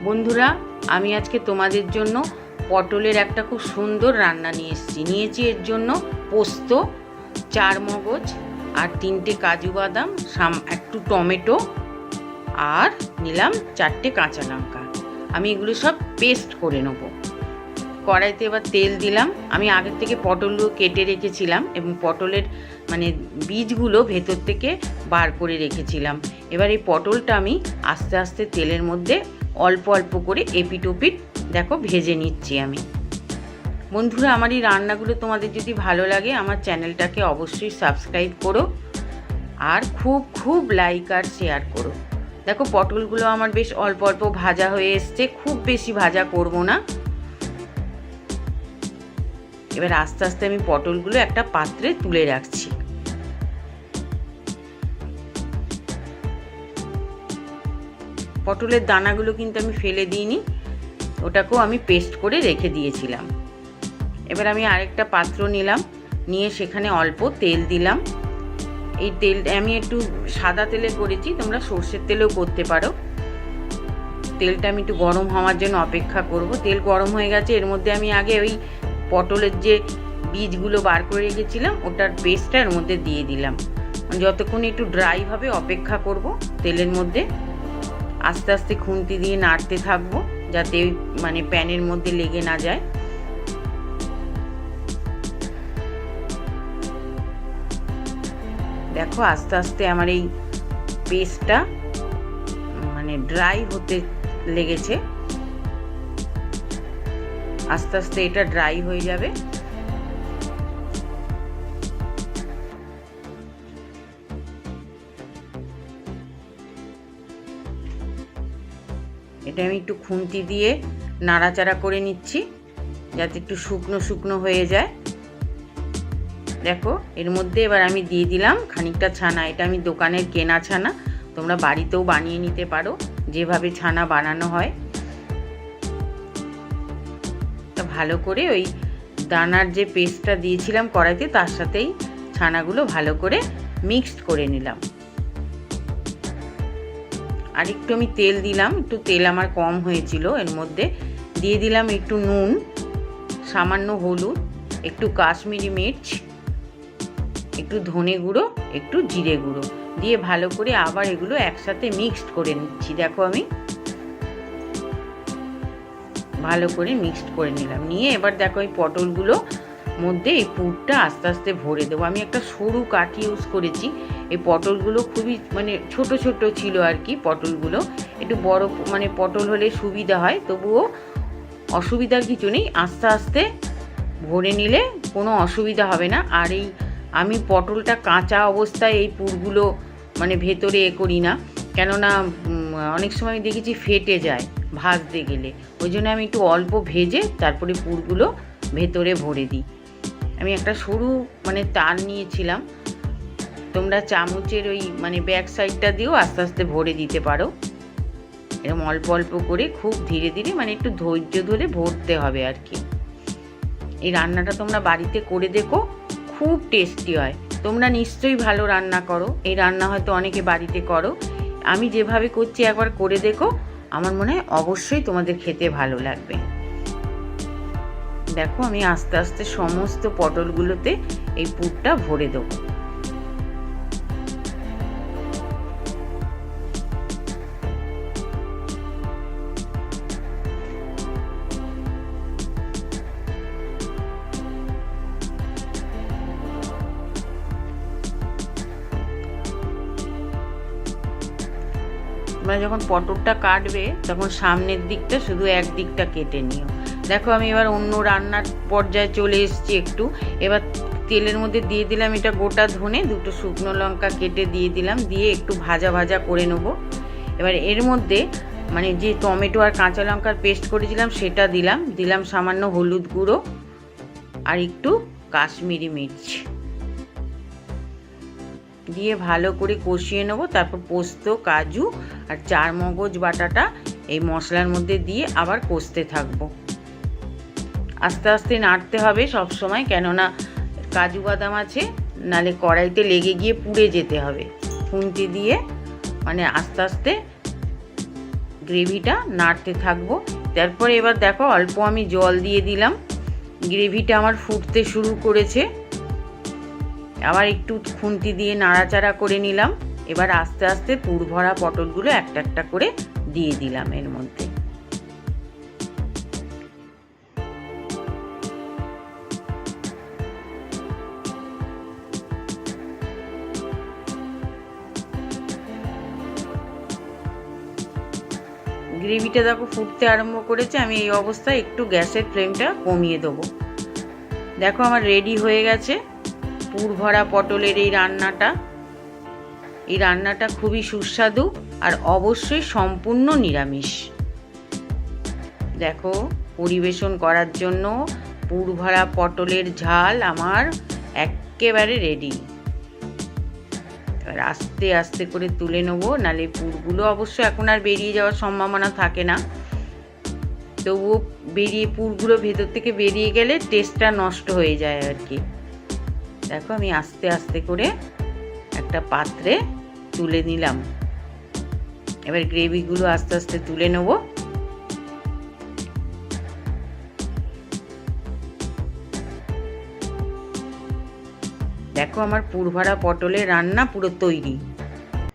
বন্ধুরা, আমি আজকে তোমাদের জন্য পটলের একটা খুব সুন্দর রান্না নিয়েছি এর জন্য পোস্ত, 4 মগজ আর 3টে কাজু বাদাম, একটু টমেটো আর নিলাম 4টে কাঁচা লঙ্কা। আমি এগুলো সব পেস্ট করে নেব। কড়াইতে এবার তেল দিলাম। আমি আগের থেকে পটলগুলো কেটে রেখেছিলাম এবং পটলের বীজগুলো ভেতর থেকে বার করে রেখেছিলাম। এবার এই পটলটা আমি আস্তে আস্তে তেলের মধ্যে অল্প অল্প করে এপিট ওপিট দেখো ভেজে নিচ্ছি আমি। বন্ধুরা, আমার এই রান্নাগুলো তোমাদের যদি ভালো লাগে আমার চ্যানেলটাকে অবশ্যই সাবস্ক্রাইব করো আর খুব লাইক আর শেয়ার করো। দেখো পটলগুলো আমার বেশ অল্প অল্প ভাজা হয়ে এসছে, খুব বেশি ভাজা করব না। এবার আস্তে আস্তে আমি পটলগুলো একটা পাত্রে তুলে রাখছি। পটলের দানাগুলো কিন্তু আমি ফেলে দিইনি, ওটাকেও আমি পেস্ট করে রেখে দিয়েছিলাম। এবার আমি আরেকটা পাত্র নিলাম, নিয়ে সেখানে অল্প তেল দিলাম। এই তেলটা আমি একটু সাদা তেলে করেছি, তোমরা সর্ষের তেলেও করতে পারো। তেলটা আমি একটু গরম হওয়ার জন্য অপেক্ষা করব। তেল গরম হয়ে গেছে, এর মধ্যে আমি আগে ওই পটলের যে বীজগুলো বার করে রেখেছিলাম ওটার পেস্টটা এর মধ্যে দিয়ে দিলাম। যতক্ষণ একটু ড্রাই হবে অপেক্ষা করব তেলের মধ্যে। আস্তে আস্তে খুন্তি দিয়ে নাড়তে থাকবো যাতে ওই প্যানের মধ্যে লেগে না যায়। দেখো আস্তে আস্তে আমার এই পেস্টটা ড্রাই হতে লেগেছে। আস্তে আস্তে এটা ড্রাই হয়ে যাবে। এটা আমি একটু খুন্তি দিয়ে নাড়াচাড়া করে নিচ্ছি যাতে একটু শুকনো শুকনো হয়ে যায়। দেখো এর মধ্যে এবার আমি দিয়ে দিলাম খানিকটা ছানা। এটা আমি দোকানের কেনা ছানা, তোমরা বাড়িতেও বানিয়ে নিতে পারো যেভাবে ছানা বানানো হয়। তা ভালো করে ওই দানার যে পেস্টটা দিয়েছিলাম কড়াইতে তার সাথেই ছানাগুলো ভালো করে মিক্সড করে নিলাম। আর একটু আমি তেল দিলাম, একটু তেল আমার কম হয়েছিল। এর মধ্যে দিয়ে দিলাম একটু নুন, সামান্য হলুদ, একটু কাশ্মীরি মির্চ, একটু ধনে গুঁড়ো, একটু জিরে গুঁড়ো দিয়ে ভালো করে আবার এগুলো একসাথে মিক্সড করে নিচ্ছি। দেখো আমি ভালো করে মিক্সড করে নিলাম। নিয়ে এবার দেখো এই পটলগুলো মধ্যে এই পুরটা আস্তে আস্তে ভরে দেবো। আমি একটা সরু কাঠি ইউজ করেছি। এই পটলগুলো খুবই ছোট ছোট ছিল আর কি। পটলগুলো একটু বড় পটল হলে সুবিধা হয়, তবুও অসুবিধার কিছু নেই। আস্তে আস্তে ভরে নিলে কোনো অসুবিধা হবে না। আর এই আমি পটলটা কাঁচা অবস্থায় এই পুরগুলো ভেতরে করি না, কেননা অনেক সময় আমি দেখেছি ফেটে যায় ভাজতে গেলে। ওই জন্য আমি একটু অল্প ভেজে তারপরে পুরগুলো ভেতরে ভরে দিই। আমি একটা সরু তার নিয়েছিলাম, তোমরা চামচের ওই ব্যাক সাইডটা দিয়েও আস্তে আস্তে ভরে দিতে পারো। এরকম অল্প অল্প করে খুব ধীরে ধীরে একটু ধৈর্য ধরে ভরতে হবে আর কি। এই রান্নাটা তোমরা বাড়িতে করে দেখো, খুব টেস্টি হয়। তোমরা নিশ্চয়ই ভালো রান্না করো, এই রান্না হয়তো অনেকে বাড়িতে করো। আমি যেভাবে করছি একবার করে দেখো, আমার মনে হয় অবশ্যই তোমাদের খেতে ভালো লাগবে। দেখো আমি আস্তে আস্তে সমস্ত পটলগুলোতে এই পুরটা ভরে দেবো। তোমরা যখন পটলটা কাটবে তখন সামনের দিকটা শুধু এক দিকটা কেটে নিও। দেখো আমি এবার অন্য রান্নার পর্যায়ে চলে এসেছি একটু। এবার তেলের মধ্যে দিয়ে দিলাম এটা গোটা ধনে, 2টো শুকনো লঙ্কা কেটে দিয়ে দিলাম, দিয়ে একটু ভাজা ভাজা করে নেব। এবার এর মধ্যে যে টমেটো আর কাঁচা লঙ্কার পেস্ট করেছিলাম সেটা দিলাম সামান্য হলুদ গুঁড়ো আর একটু কাশ্মীরি মির্চ দিয়ে ভালো করে কষিয়ে নেব। তারপর পোস্ত, কাজু আর 4 মগজ বাটাটা এই মশলার মধ্যে দিয়ে আবার কষতে থাকবো। আস্তে আস্তে নাড়তে হবে সব সময়, কেননা কাজু বাদাম আছে, নালে কড়াইতে লেগে গিয়ে পুড়ে যেতে হবে। খুন্তি দিয়ে আস্তে আস্তে গ্রেভিটা নাড়তে থাকবো। তারপরে এবার দেখো অল্প আমি জল দিয়ে দিলাম, গ্রেভিটা আমার ফুটতে শুরু করেছে। আবার একটু খুন্তি দিয়ে নাড়াচাড়া করে নিলাম। এবার আস্তে আস্তে পুর ভরা পটলগুলো একটা একটা করে দিয়ে দিলাম এর মধ্যে। গ্রেভিটা দেখো ফুটতে আরম্ভ করেছে, আমি এই অবস্থায় একটু গ্যাসের ফ্লেমটা কমিয়ে দেবো। দেখো আমার রেডি হয়ে গেছে পুর ভরা পটলের এই রান্নাটা। এই রান্নাটা খুবই সুস্বাদু আর অবশ্যই সম্পূর্ণ নিরামিষ। দেখো পরিবেশন করার জন্য পুর ভরা পটলের ঝাল আমার একেবারে রেডি। এবার আস্তে আস্তে করে তুলে নেবো, নালে পুরগুলো অবশ্য এখন আর বেরিয়ে যাওয়ার সম্ভাবনা থাকে না, তবুও পুরগুলো ভেতর থেকে বেরিয়ে গেলে টেস্টটা নষ্ট হয়ে যায় আর কি। দেখো আমি আস্তে আস্তে করে একটা পাত্রে তুলে নিলাম। এবার গ্রেভিগুলো আস্তে আস্তে তুলে নেব। দেখো আমার পুর ভরা পটলের রান্না পুরো তৈরি।